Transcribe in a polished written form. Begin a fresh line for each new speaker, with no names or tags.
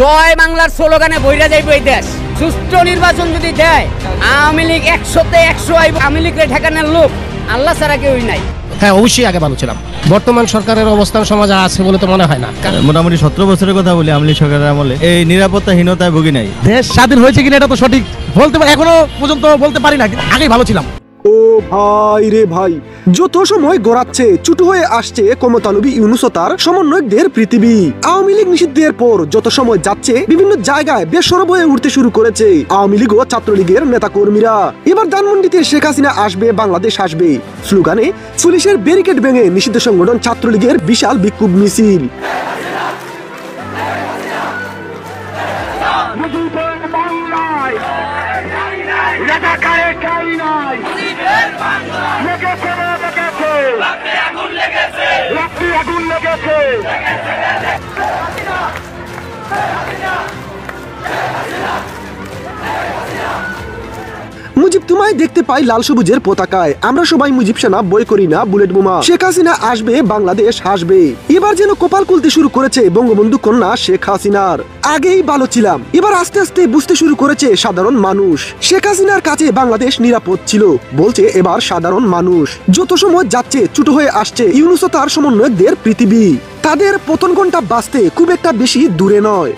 জয় বাংলার স্লোগানে বইরা যাইব এই দেশ। সুষ্ঠু নির্বাচন যদি দেয়, আওয়ামী লীগ 100তে 100 আইব। আওয়ামী লীগের ঠেকানোর লোক আল্লাহ ছাড়া কেউই নাই।
হ্যাঁ, অবশ্যই আগে ভালো ছিলাম। বর্তমান সরকারের অবস্থান সমাজে আছে বলে তো মনে হয় না।
মোটামুটি 17 বছরের কথা বলি, আওয়ামী লীগ সরকারের আমলে এই নিরাপত্তাহীনতায় ভুগি নাই।
দেশ স্বাধীন হয়েছে কিনা এটা তো সঠিক বলতে এখনো পর্যন্ত বলতে পারি না, আগেই ভালো ছিলাম।
ও ভাই রে ভাই, যত সময় গড়াচ্ছে চুটু হয়ে আসছে ক্ষমতালোভী ইউনূস ও তার সমন্বয়কদের পৃথিবী। আওয়ামী লীগ নিষিদ্ধের পর যত সময় যাচ্ছে বিভিন্ন জায়গায় বেসরব হয়ে উঠতে শুরু করেছে আওয়ামী লীগ ও ছাত্রলীগের নেতাকর্মীরা। এবার ধানমন্ডিতে শেখ হাসিনা আসবে, বাংলাদেশ আসবে স্লোগানে পুলিশের ব্যারিকেড ভেঙে নিষিদ্ধ সংগঠন ছাত্রলীগের বিশাল বিক্ষোভ মিছিল। মুজিব তোমায় দেখতে পাই লাল সবুজের পতাকায়, আমরা সবাই মুজিব সেনা, বই করি না বুলেট বোমা। শেখ হাসিনা আসবে, বাংলাদেশ হাসবে। এবার যেন কপাল খুলতে শুরু করেছে বঙ্গবন্ধু কন্যা শেখ হাসিনার। আগেই ভালো ছিলাম, এবার আস্তে আস্তে বুঝতে শুরু করেছে সাধারণ মানুষ। শেখ হাসিনার কাছে বাংলাদেশ নিরাপদ ছিল, বলছে এবার সাধারণ মানুষ। যত সময় যাচ্ছে ছোট হয়ে আসছে ইউনূস ও তার সমন্বয়কদের পৃথিবী। তাদের পতন ঘন্টা বাঁচতে খুব একটা বেশি দূরে নয়।